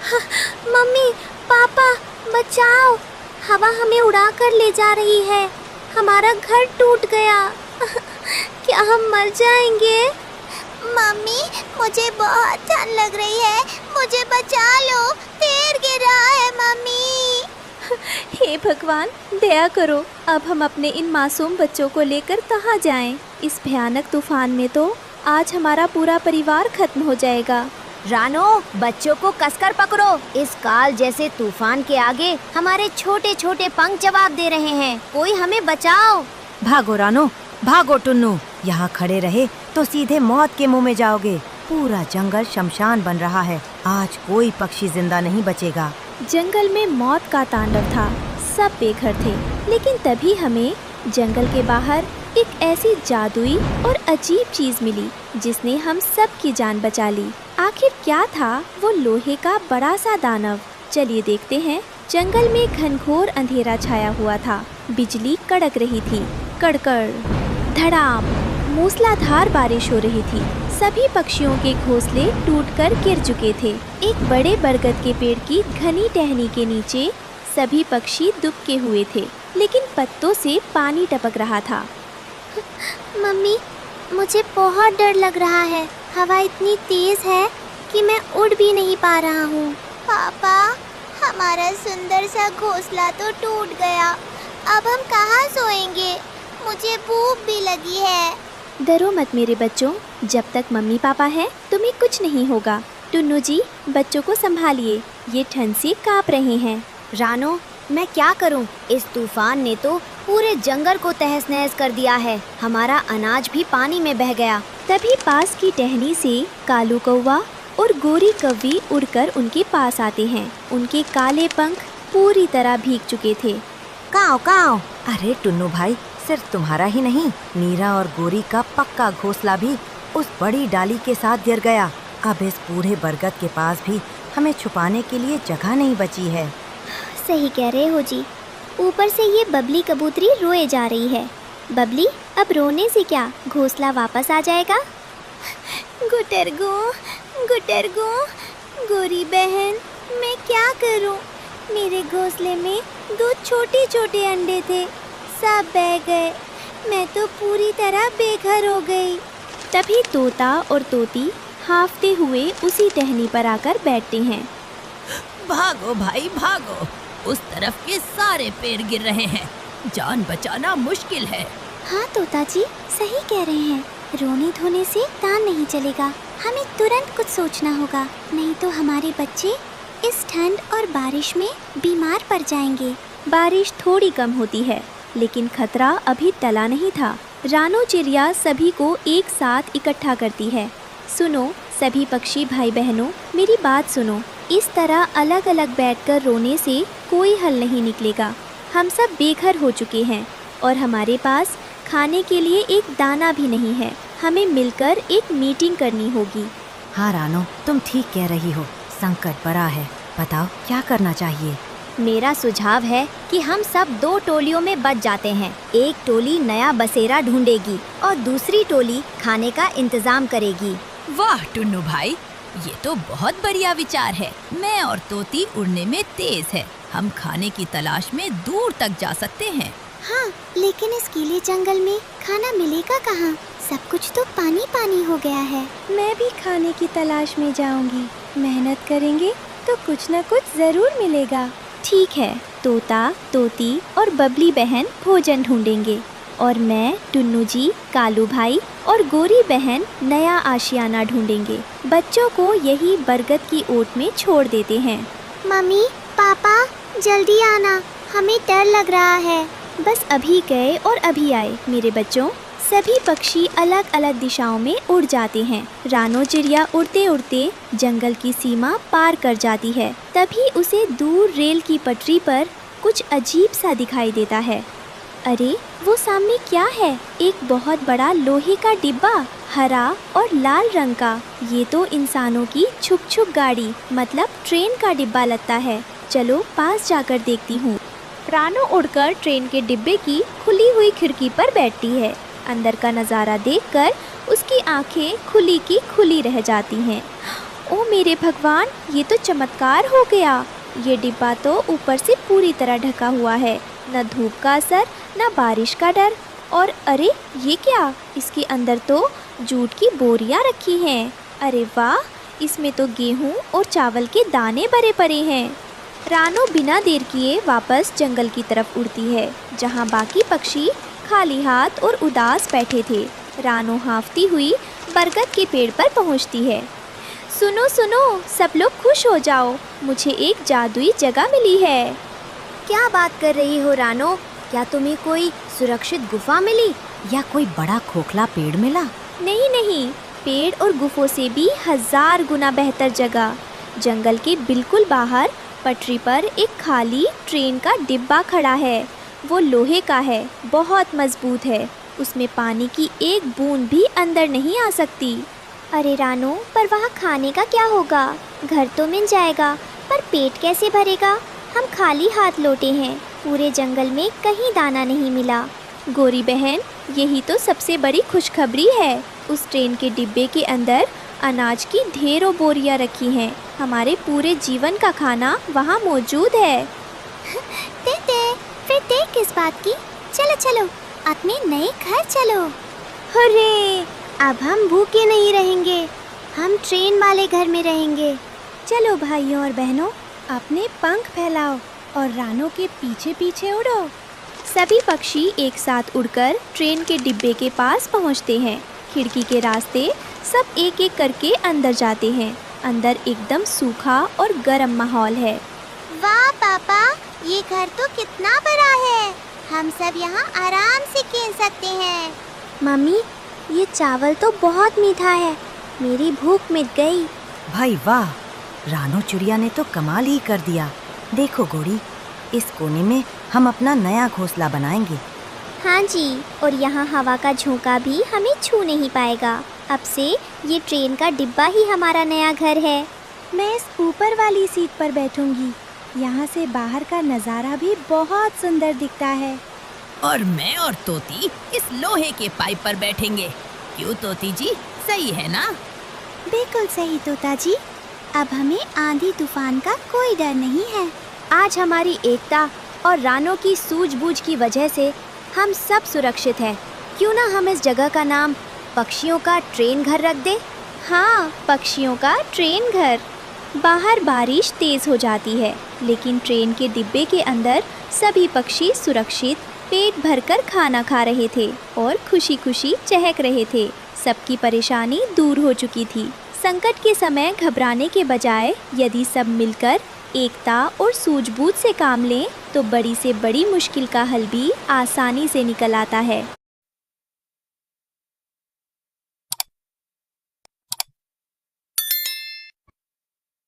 Mummy, पापा, बचाओ! हवा हमें उड़ा कर ले जा रही है। हमारा घर टूट गया। क्या हम मर जाएंगे? मम्मी, मुझे बहुत ठंड लग रही है। मुझे बचा लो, तेल गिर रहा है मम्मी। हे भगवान, दया करो। अब हम अपने इन मासूम बच्चों को लेकर कहाँ जाएं? इस भयानक तूफान में तो आज हमारा पूरा परिवार खत्म हो जाएगा। रानो, बच्चों को कसकर पकड़ो। इस काल जैसे तूफान के आगे हमारे छोटे छोटे पंख जवाब दे रहे हैं। कोई हमें बचाओ। भागो रानो, भागो टुन्नू। यहाँ खड़े रहे तो सीधे मौत के मुंह में जाओगे। पूरा जंगल शमशान बन रहा है। आज कोई पक्षी जिंदा नहीं बचेगा। जंगल में मौत का तांडव था। सब बेघर थे, लेकिन तभी हमें जंगल के बाहर एक ऐसी जादुई और अजीब चीज मिली जिसने हम सब की जान बचा ली। आखिर क्या था वो लोहे का बड़ा सा दानव? चलिए देखते हैं। जंगल में घनघोर अंधेरा छाया हुआ था। बिजली कड़क रही थी। कड़कड़, धड़ाम, मूसलाधार बारिश हो रही थी। सभी पक्षियों के घोंसले टूटकर गिर चुके थे। एक बड़े बरगद के पेड़ की घनी टहनी के नीचे सभी पक्षी दुबके हुए थे, लेकिन पत्तों से पानी टपक रहा था। मम्मी, मुझे बहुत डर लग रहा है। हवा इतनी तेज है कि मैं उड़ भी नहीं पा रहा हूँ। पापा, हमारा सुंदर सा घोंसला तो टूट गया। अब हम कहाँ सोएंगे? मुझे भूख भी लगी है। डरो मत मेरे बच्चों, जब तक मम्मी पापा हैं तुम्हें कुछ नहीं होगा। टुन्नू जी, बच्चों को संभालिए, ये ठंड से कांप रहे हैं। रानो, मैं क्या करूं? इस तूफान ने तो पूरे जंगल को तहस नहस कर दिया है। हमारा अनाज भी पानी में बह गया। तभी पास की टहनी से कालू कौवा और गोरी कौवी उड़कर उनके पास आते हैं। उनके काले पंख पूरी तरह भीग चुके थे। काओ काओ। अरे टुन्नू भाई, सिर्फ तुम्हारा ही नहीं, नीरा और गोरी का पक्का घोंसला भी उस बड़ी डाली के साथ गिर गया। अब इस बूढ़े बरगद के पास भी हमें छुपाने के लिए जगह नहीं बची है। सही कह रहे हो जी। ऊपर से ये बबली कबूतरी रोए जा रही है। बबली, अब रोने से क्या, घोंसला वापस आ जाएगा। गुटरगू, गुटरगू, गोरी बहन, मैं क्या करूं? मेरे घोंसले में 2 छोटे छोटे अंडे थे, सब बह गए। मैं तो पूरी तरह बेघर हो गई। तभी तोता और तोती हांफते हुए उसी टहनी पर आकर बैठते हैं। भागो भाई भागो, उस तरफ के सारे पेड़ गिर रहे हैं। जान बचाना मुश्किल है। हाँ तोता जी, सही कह रहे हैं। रोने धोने से काम नहीं चलेगा। हमें तुरंत कुछ सोचना होगा, नहीं तो हमारे बच्चे इस ठंड और बारिश में बीमार पड़ जाएंगे। बारिश थोड़ी कम होती है, लेकिन खतरा अभी टला नहीं था। रानो चिड़िया सभी को एक साथ इकट्ठा करती है। सुनो सभी पक्षी भाई बहनों, मेरी बात सुनो। इस तरह अलग अलग बैठकर रोने से कोई हल नहीं निकलेगा। हम सब बेघर हो चुके हैं और हमारे पास खाने के लिए एक दाना भी नहीं है। हमें मिलकर एक मीटिंग करनी होगी। हाँ रानो, तुम ठीक कह रही हो। संकट बड़ा है। बताओ क्या करना चाहिए? मेरा सुझाव है कि हम सब 2 टोलियों में बट जाते हैं। एक टोली नया बसेरा ढूंढेगी और दूसरी टोली खाने का इंतजाम करेगी। वाह टुन्नू भाई, ये तो बहुत बढ़िया विचार है। मैं और तोती उड़ने में तेज है। हम खाने की तलाश में दूर तक जा सकते हैं। हाँ, लेकिन इस गीले जंगल में खाना मिलेगा कहाँ? सब कुछ तो पानी पानी हो गया है। मैं भी खाने की तलाश में जाऊंगी। मेहनत करेंगे तो कुछ न कुछ जरूर मिलेगा। ठीक है, तोता, तोती और बबली बहन भोजन ढूंढेंगे और मैं, टुन्नू जी, कालू भाई और गोरी बहन नया आशियाना ढूंढेंगे। बच्चों को यही बरगद की ओट में छोड़ देते हैं। मम्मी, पापा, जल्दी आना, हमें डर लग रहा है। बस अभी गए और अभी आए मेरे बच्चों। सभी पक्षी अलग अलग दिशाओं में उड़ जाते हैं। रानो चिड़िया उड़ते उड़ते जंगल की सीमा पार कर जाती है। तभी उसे दूर रेल की पटरी पर कुछ अजीब सा दिखाई देता है। अरे वो सामने क्या है? एक बहुत बड़ा लोहे का डिब्बा, हरा और लाल रंग का। ये तो इंसानों की छुक छुक गाड़ी मतलब ट्रेन का डिब्बा लगता है। चलो पास जाकर देखती हूँ। रानो उड़कर ट्रेन के डिब्बे की खुली हुई खिड़की पर बैठती है। अंदर का नज़ारा देखकर उसकी आंखें खुली की खुली रह जाती हैं। ओ मेरे भगवान, ये तो चमत्कार हो गया। ये डिब्बा तो ऊपर से पूरी तरह ढका हुआ है, न धूप का असर न बारिश का डर। और अरे ये क्या, इसके अंदर तो जूट की बोरियां रखी हैं। अरे वाह, इसमें तो गेहूं और चावल के दाने भरे पड़े हैं। रानो बिना देर किए वापस जंगल की तरफ उड़ती है, जहां बाकी पक्षी खाली हाथ और उदास बैठे थे। रानो हाँफती हुई बरगद के पेड़ पर पहुंचती है। सुनो सुनो, सब लोग खुश हो जाओ, मुझे एक जादुई जगह मिली है। क्या बात कर रही हो रानो? क्या तुम्हें कोई सुरक्षित गुफा मिली या कोई बड़ा खोखला पेड़ मिला? नहीं नहीं, पेड़ और गुफों से भी 1000 गुना बेहतर जगह। जंगल के बिल्कुल बाहर पटरी पर एक खाली ट्रेन का डिब्बा खड़ा है। वो लोहे का है, बहुत मजबूत है। उसमें पानी की एक बूंद भी अंदर नहीं आ सकती। अरे रानो, पर वहाँ खाने का क्या होगा? घर तो मिल जाएगा, पर पेट कैसे भरेगा? हम खाली हाथ लौटे हैं, पूरे जंगल में कहीं दाना नहीं मिला। गोरी बहन, यही तो सबसे बड़ी खुशखबरी है। उस ट्रेन के डिब्बे के अंदर अनाज की ढेरों बोरियां रखी हैं। हमारे पूरे जीवन का खाना वहाँ मौजूद है। फिर देर किस बात की? चलो चलो, अपने नए घर चलो। अरे अब हम भूखे नहीं रहेंगे, हम ट्रेन वाले घर में रहेंगे। चलो भाइयों और बहनों, अपने पंख फैलाओ और रानो के पीछे पीछे उड़ो। सभी पक्षी एक साथ उड़कर ट्रेन के डिब्बे के पास पहुंचते हैं। खिड़की के रास्ते सब एक एक करके अंदर जाते हैं। अंदर एकदम सूखा और गर्म माहौल है। वाह पापा, ये घर तो कितना बड़ा है, हम सब यहाँ आराम से खेल सकते हैं। मम्मी, ये चावल तो बहुत मीठा है, मेरी भूख मिट गई। भाई वाह, रानो चिड़िया ने तो कमाल ही कर दिया। देखो गोरी, इस कोने में हम अपना नया घोंसला बनाएंगे। हाँ जी, और यहाँ हवा का झोंका भी हमें छू नहीं पाएगा। अब से ये ट्रेन का डिब्बा ही हमारा नया घर है। मैं इस ऊपर वाली सीट पर बैठूंगी। यहाँ से बाहर का नज़ारा भी बहुत सुंदर दिखता है। और मैं और तोती इस लोहे के पाइप पर बैठेंगे। क्यों तोती जी, सही है ना? बिल्कुल सही तोता जी, अब हमें आंधी तूफान का कोई डर नहीं है। आज हमारी एकता और रानो की सूझबूझ की वजह से हम सब सुरक्षित हैं। क्यों ना हम इस जगह का नाम पक्षियों का ट्रेन घर रख दे? हाँ, पक्षियों का ट्रेन घर। बाहर बारिश तेज हो जाती है, लेकिन ट्रेन के डिब्बे के अंदर सभी पक्षी सुरक्षित पेट भरकर खाना खा रहे थे और खुशी खुशी चहक रहे थे। सबकी परेशानी दूर हो चुकी थी। संकट के समय घबराने के बजाय यदि सब मिलकर एकता और सूझबूझ से काम लें तो बड़ी से बड़ी मुश्किल का हल भी आसानी से निकल आता है।